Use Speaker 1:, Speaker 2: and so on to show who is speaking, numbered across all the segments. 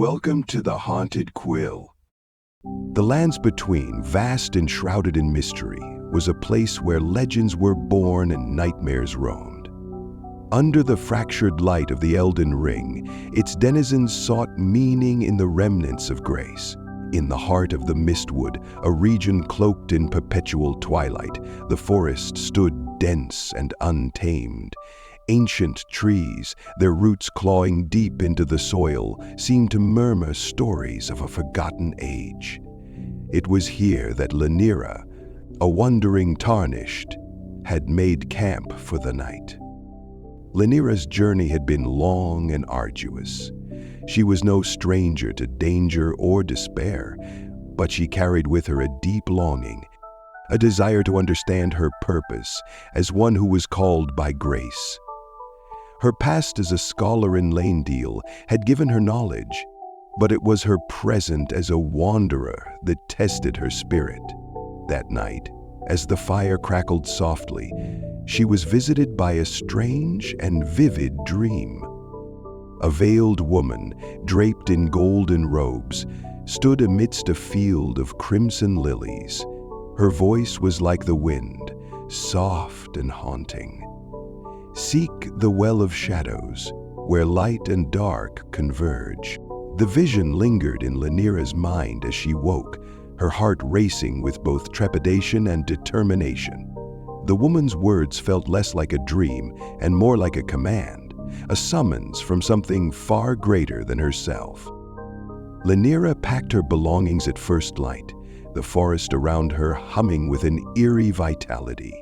Speaker 1: Welcome to the Haunted Quill. The lands between, vast and shrouded in mystery, was a place where legends were born and nightmares roamed. Under the fractured light of the Elden Ring, its denizens sought meaning in the remnants of grace. In the heart of the Mistwood, a region cloaked in perpetual twilight, the forest stood dense and untamed. Ancient trees, their roots clawing deep into the soil, seemed to murmur stories of a forgotten age. It was here that Lenira, a wandering Tarnished, had made camp for the night. Lenira's journey had been long and arduous. She was no stranger to danger or despair, but she carried with her a deep longing, a desire to understand her purpose as one who was called by grace. Her past as a scholar in Lenira had given her knowledge, but it was her present as a wanderer that tested her spirit. That night, as the fire crackled softly, she was visited by a strange and vivid dream. A veiled woman, draped in golden robes, stood amidst a field of crimson lilies. Her voice was like the wind, soft and haunting. "Seek the well of shadows, where light and dark converge." The vision lingered in Lenira's mind as she woke, her heart racing with both trepidation and determination. The woman's words felt less like a dream and more like a command, a summons from something far greater than herself. Lenira packed her belongings at first light, the forest around her humming with an eerie vitality.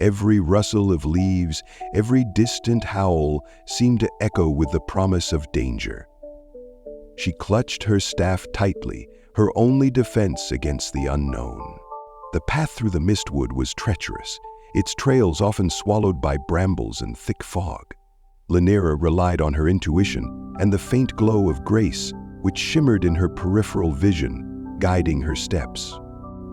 Speaker 1: Every rustle of leaves, every distant howl seemed to echo with the promise of danger. She clutched her staff tightly, her only defense against the unknown. The path through the Mistwood was treacherous, its trails often swallowed by brambles and thick fog. Lenira relied on her intuition and the faint glow of grace which shimmered in her peripheral vision, guiding her steps.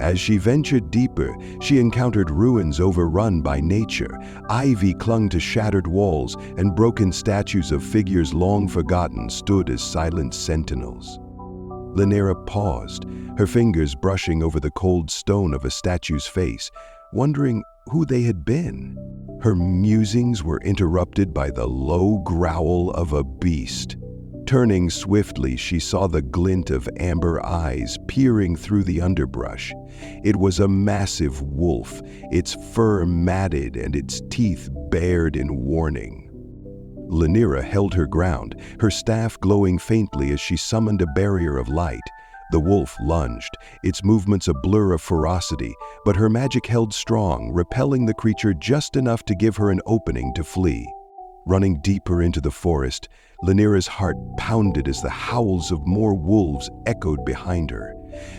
Speaker 1: As she ventured deeper, she encountered ruins overrun by nature. Ivy clung to shattered walls, and broken statues of figures long forgotten stood as silent sentinels. Lenira paused, her fingers brushing over the cold stone of a statue's face, wondering who they had been. Her musings were interrupted by the low growl of a beast. Turning swiftly, she saw the glint of amber eyes peering through the underbrush. It was a massive wolf, its fur matted and its teeth bared in warning. Lenira held her ground, her staff glowing faintly as she summoned a barrier of light. The wolf lunged, its movements a blur of ferocity, but her magic held strong, repelling the creature just enough to give her an opening to flee. Running deeper into the forest, Lenira's heart pounded as the howls of more wolves echoed behind her.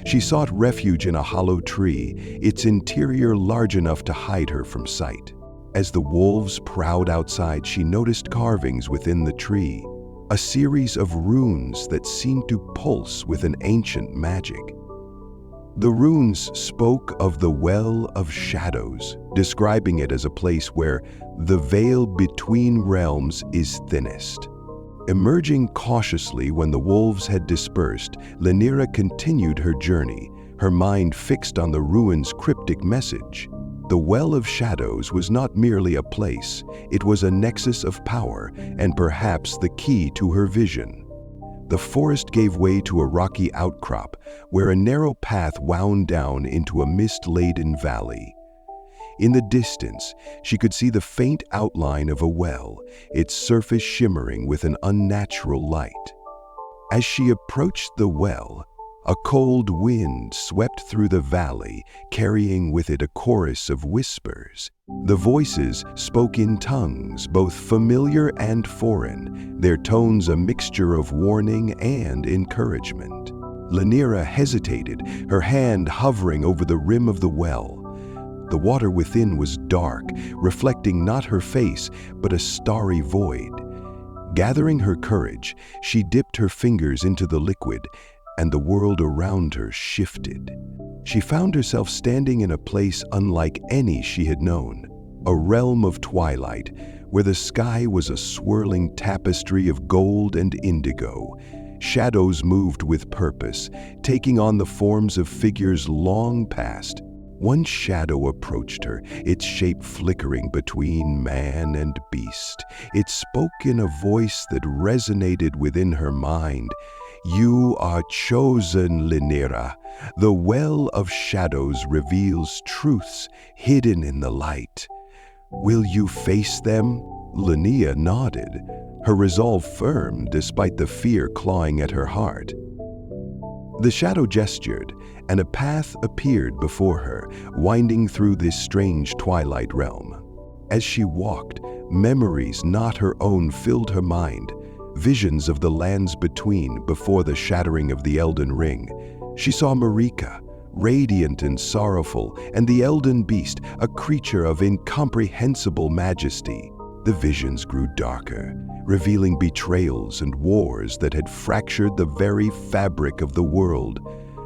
Speaker 1: She sought refuge in a hollow tree, its interior large enough to hide her from sight. As the wolves prowled outside, she noticed carvings within the tree, a series of runes that seemed to pulse with an ancient magic. The runes spoke of the Well of Shadows, describing it as a place where the veil between realms is thinnest. Emerging cautiously when the wolves had dispersed, Lenira continued her journey, her mind fixed on the ruins' cryptic message. The Well of Shadows was not merely a place, it was a nexus of power and perhaps the key to her vision. The forest gave way to a rocky outcrop where a narrow path wound down into a mist-laden valley. In the distance, she could see the faint outline of a well, its surface shimmering with an unnatural light. As she approached the well, a cold wind swept through the valley, carrying with it a chorus of whispers. The voices spoke in tongues, both familiar and foreign, their tones a mixture of warning and encouragement. Lenira hesitated, her hand hovering over the rim of the well. The water within was dark, reflecting not her face, but a starry void. Gathering her courage, she dipped her fingers into the liquid, and the world around her shifted. She found herself standing in a place unlike any she had known, a realm of twilight, where the sky was a swirling tapestry of gold and indigo, shadows moved with purpose, taking on the forms of figures long past. One shadow approached her, its shape flickering between man and beast. It spoke in a voice that resonated within her mind. "You are chosen, Lenira. The well of shadows reveals truths hidden in the light. Will you face them?" Lenira nodded, her resolve firm despite the fear clawing at her heart. The shadow gestured, and a path appeared before her, winding through this strange twilight realm. As she walked, memories not her own filled her mind, visions of the lands between before the shattering of the Elden Ring. She saw Marika, radiant and sorrowful, and the Elden Beast, a creature of incomprehensible majesty. The visions grew darker, revealing betrayals and wars that had fractured the very fabric of the world.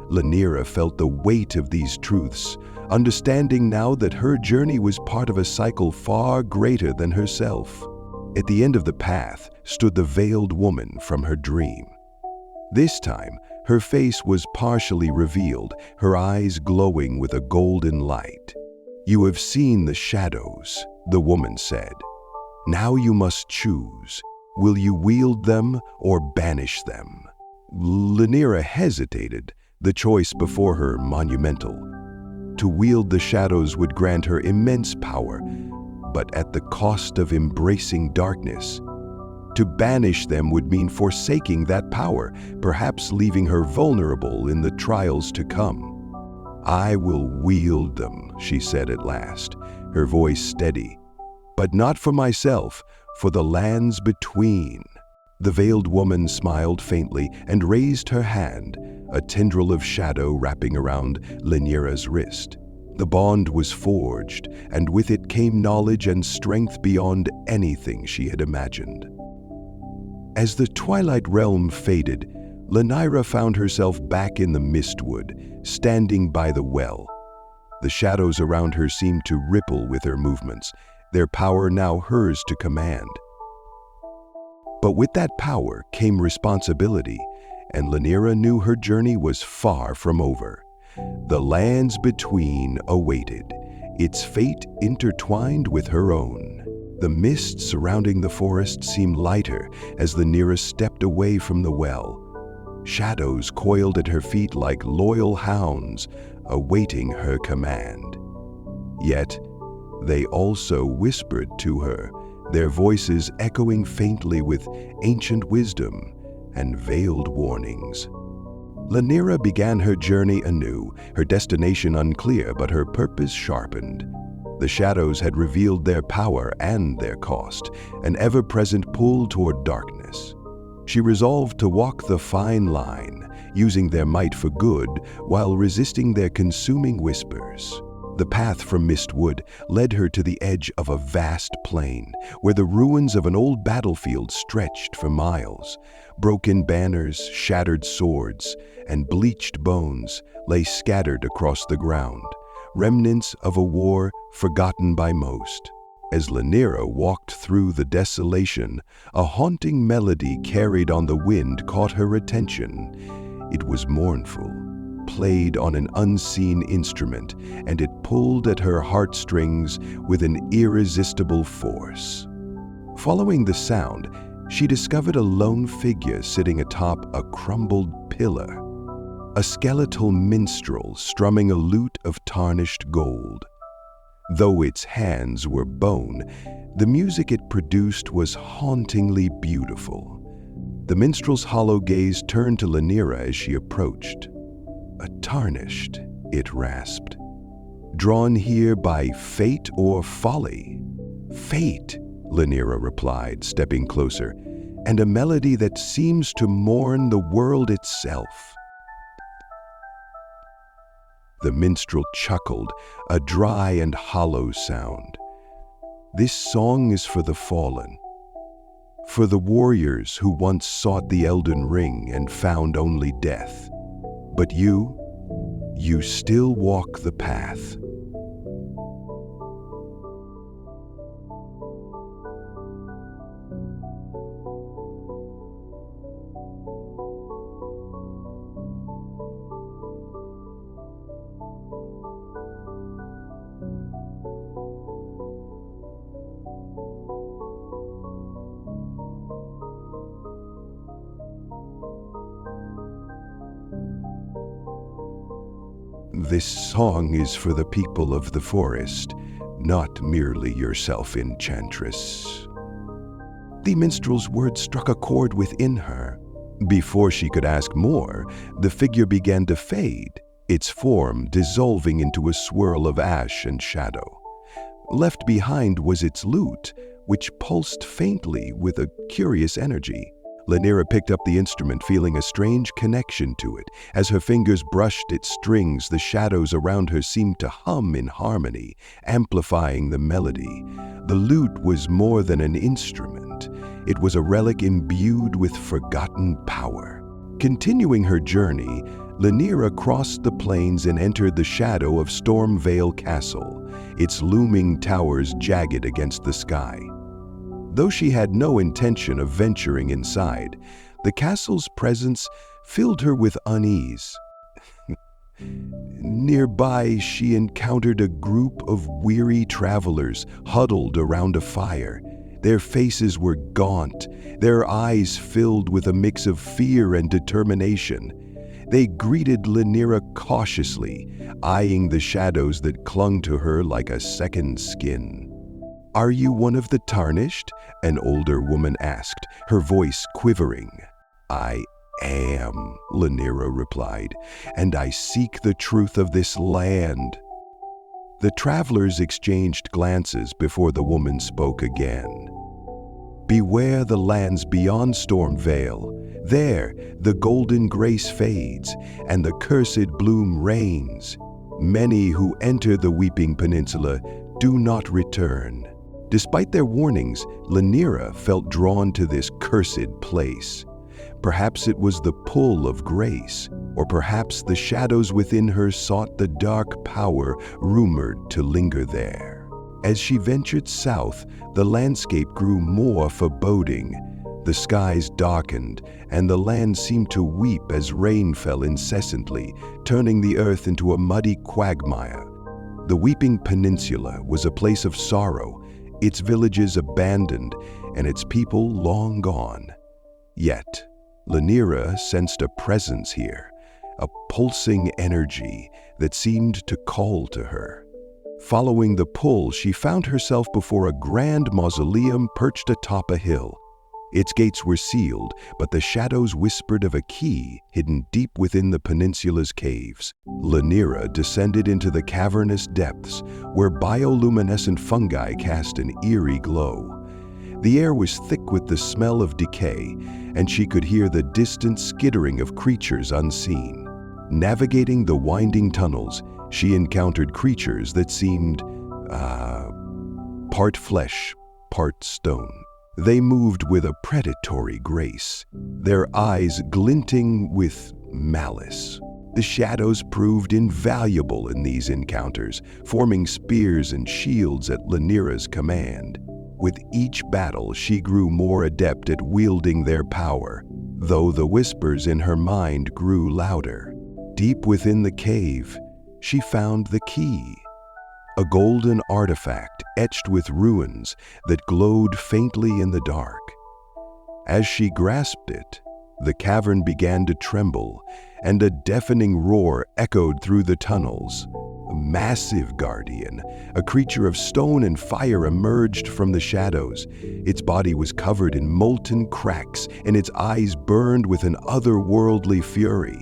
Speaker 1: Lenira felt the weight of these truths, understanding now that her journey was part of a cycle far greater than herself. At the end of the path stood the veiled woman from her dream. This time, her face was partially revealed, her eyes glowing with a golden light. "You have seen the shadows," the woman said. "Now you must choose. Will you wield them or banish them?" Lenira hesitated, the choice before her monumental. To wield the shadows would grant her immense power, but at the cost of embracing darkness. To banish them would mean forsaking that power, perhaps leaving her vulnerable in the trials to come. "I will wield them," she said at last, her voice steady. "But not for myself, for the lands between." The veiled woman smiled faintly and raised her hand, a tendril of shadow wrapping around Lenira's wrist. The bond was forged, and with it came knowledge and strength beyond anything she had imagined. As the twilight realm faded, Lenira found herself back in the Mistwood, standing by the well. The shadows around her seemed to ripple with her movements, their power now hers to command. But with that power came responsibility, and Lenira knew her journey was far from over. The lands between awaited, its fate intertwined with her own. The mist surrounding the forest seemed lighter as Lenira stepped away from the well. Shadows coiled at her feet like loyal hounds, awaiting her command. Yet, they also whispered to her, their voices echoing faintly with ancient wisdom and veiled warnings. Lenira began her journey anew, her destination unclear but her purpose sharpened. The shadows had revealed their power and their cost, an ever-present pull toward darkness. She resolved to walk the fine line, using their might for good while resisting their consuming whispers. The path from Mistwood led her to the edge of a vast plain, where the ruins of an old battlefield stretched for miles. Broken banners, shattered swords, and bleached bones lay scattered across the ground, remnants of a war forgotten by most. As Lenira walked through the desolation, a haunting melody carried on the wind caught her attention. It was mournful, played on an unseen instrument, and it pulled at her heartstrings with an irresistible force. Following the sound, she discovered a lone figure sitting atop a crumbled pillar, a skeletal minstrel strumming a lute of tarnished gold. Though its hands were bone, the music it produced was hauntingly beautiful. The minstrel's hollow gaze turned to Lenira as she approached. "A tarnished," it rasped. "Drawn here by fate or folly?" "Fate," Lenira replied, stepping closer, "and a melody that seems to mourn the world itself." The minstrel chuckled, a dry and hollow sound. "This song is for the fallen, for the warriors who once sought the Elden Ring and found only death. But you still walk the path." This song is for the people of the forest, not merely yourself, enchantress." The minstrel's words struck a chord within her. Before she could ask more, the figure began to fade, its form dissolving into a swirl of ash and shadow. Left behind was its lute, which pulsed faintly with a curious energy. Lenira picked up the instrument, feeling a strange connection to it. As her fingers brushed its strings, the shadows around her seemed to hum in harmony, amplifying the melody. The lute was more than an instrument. It was a relic imbued with forgotten power. Continuing her journey, Lenira crossed the plains and entered the shadow of Stormvale Castle, its looming towers jagged against the sky. Though she had no intention of venturing inside, the castle's presence filled her with unease. Nearby, she encountered a group of weary travelers huddled around a fire. Their faces were gaunt, their eyes filled with a mix of fear and determination. They greeted Lenira cautiously, eyeing the shadows that clung to her like a second skin. "Are you one of the Tarnished?" an older woman asked, her voice quivering. "I am," Lenira replied, "and I seek the truth of this land." The travelers exchanged glances before the woman spoke again. "Beware the lands beyond Stormvale. There, the golden grace fades, and the cursed bloom reigns. Many who enter the Weeping Peninsula do not return." Despite their warnings, Lenira felt drawn to this cursed place. Perhaps it was the pull of grace, or perhaps the shadows within her sought the dark power rumored to linger there. As she ventured south, the landscape grew more foreboding. The skies darkened, and the land seemed to weep as rain fell incessantly, turning the earth into a muddy quagmire. The Weeping Peninsula was a place of sorrow, its villages abandoned, and its people long gone. Yet, Lenira sensed a presence here, a pulsing energy that seemed to call to her. Following the pull, she found herself before a grand mausoleum perched atop a hill. Its gates were sealed, but the shadows whispered of a key hidden deep within the peninsula's caves. Lenira descended into the cavernous depths, where bioluminescent fungi cast an eerie glow. The air was thick with the smell of decay, and she could hear the distant skittering of creatures unseen. Navigating the winding tunnels, she encountered creatures that seemed, part flesh, part stone. They moved with a predatory grace, their eyes glinting with malice. The shadows proved invaluable in these encounters, forming spears and shields at Lenira's command. With each battle, she grew more adept at wielding their power, though the whispers in her mind grew louder. Deep within the cave, she found the key. A golden artifact etched with runes that glowed faintly in the dark. As she grasped it, the cavern began to tremble, and a deafening roar echoed through the tunnels. A massive guardian, a creature of stone and fire, emerged from the shadows. Its body was covered in molten cracks, and its eyes burned with an otherworldly fury.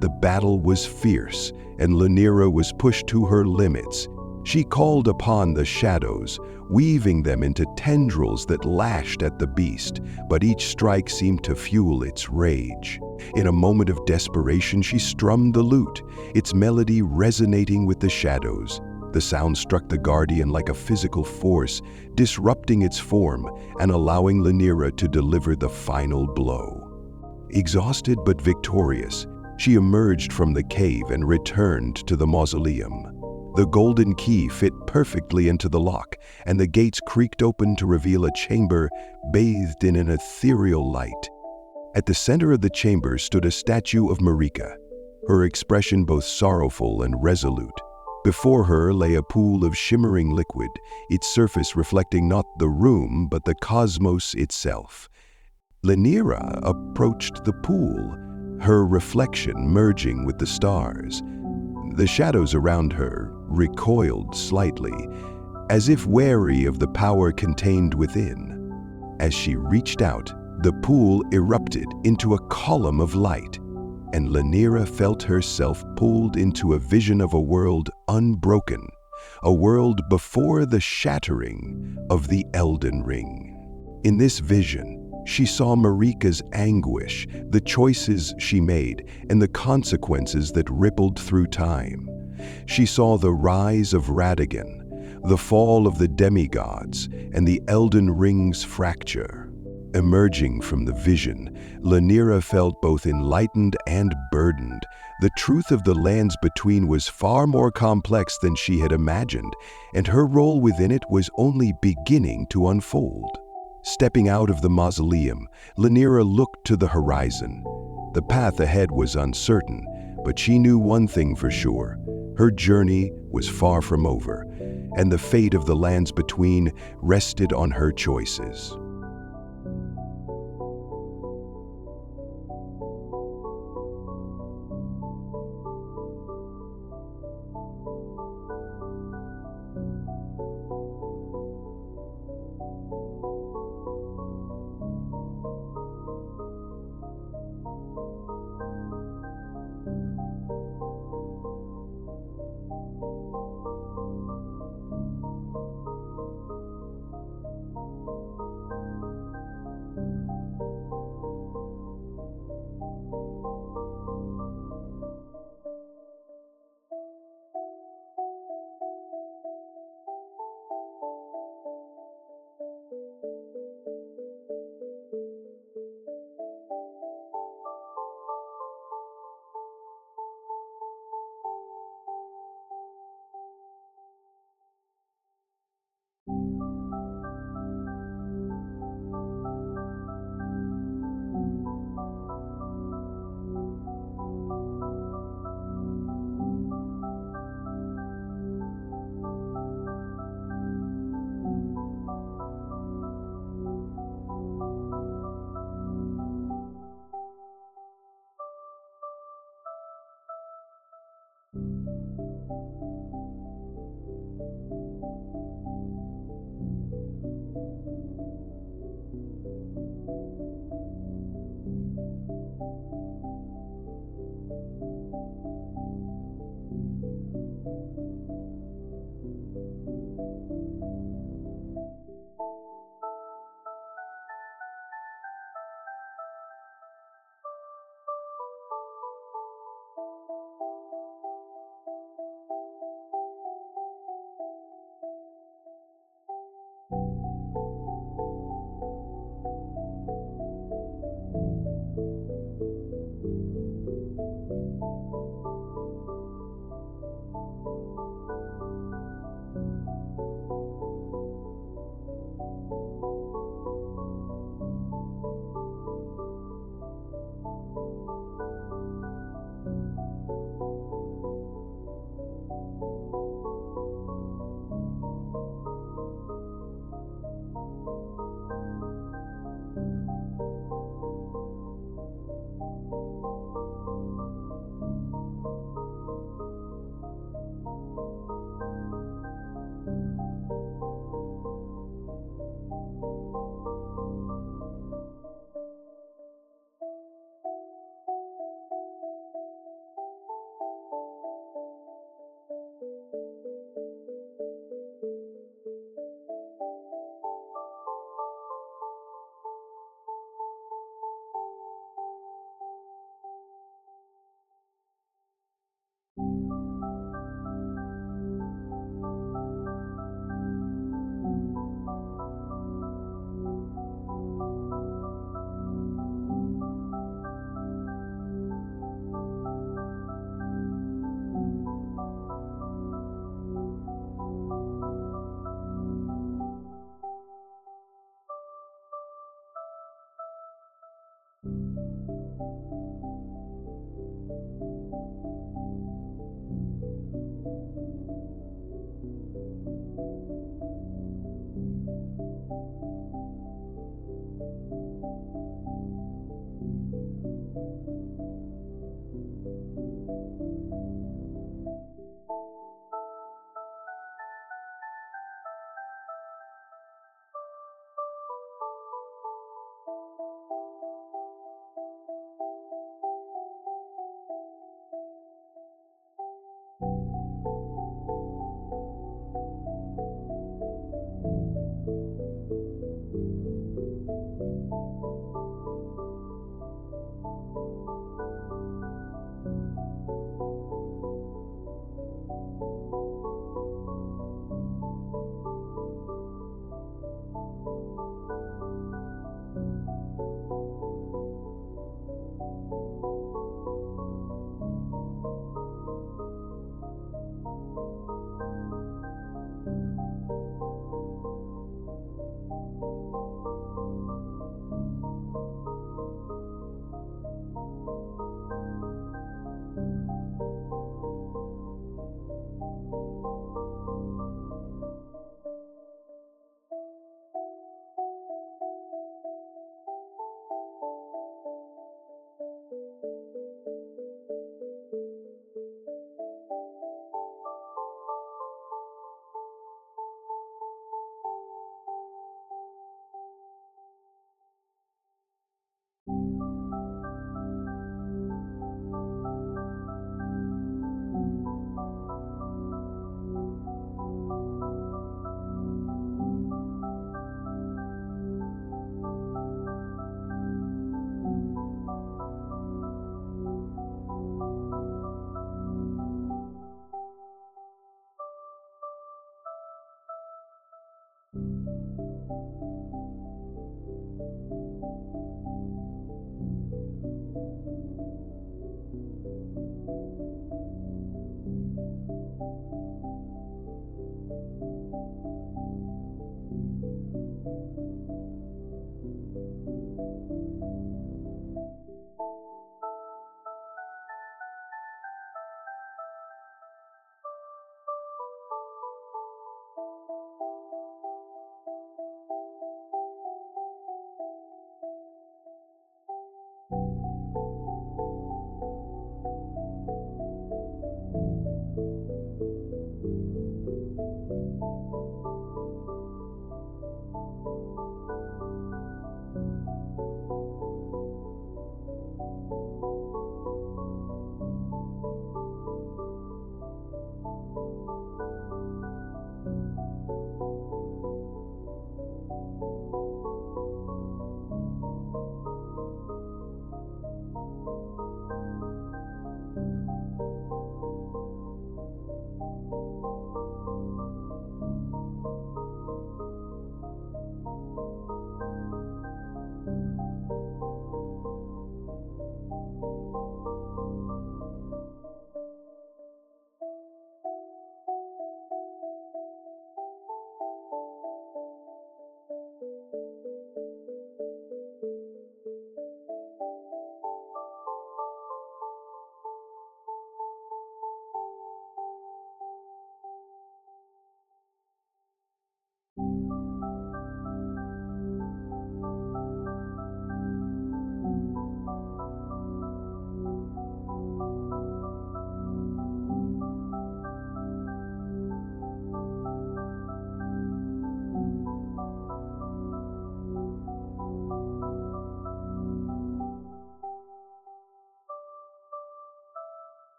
Speaker 1: The battle was fierce, and Lenira was pushed to her limits. She called upon the shadows, weaving them into tendrils that lashed at the beast, but each strike seemed to fuel its rage. In a moment of desperation, she strummed the lute, its melody resonating with the shadows. The sound struck the guardian like a physical force, disrupting its form and allowing Lenira to deliver the final blow. Exhausted but victorious, she emerged from the cave and returned to the mausoleum. The golden key fit perfectly into the lock, and the gates creaked open to reveal a chamber bathed in an ethereal light. At the center of the chamber stood a statue of Marika, her expression both sorrowful and resolute. Before her lay a pool of shimmering liquid, its surface reflecting not the room but the cosmos itself. Lenira approached the pool, her reflection merging with the stars. The shadows around her recoiled slightly, as if wary of the power contained within. As she reached out, the pool erupted into a column of light, and Lenira felt herself pulled into a vision of a world unbroken, a world before the shattering of the Elden Ring. In this vision, she saw Marika's anguish, the choices she made, and the consequences that rippled through time. She saw the rise of Radagon, the fall of the demigods, and the Elden Ring's fracture. Emerging from the vision, Lenira felt both enlightened and burdened. The truth of the lands between was far more complex than she had imagined, and her role within it was only beginning to unfold. Stepping out of the mausoleum, Lenira looked to the horizon. The path ahead was uncertain, but she knew one thing for sure. Her journey was far from over, and the fate of the lands between rested on her choices.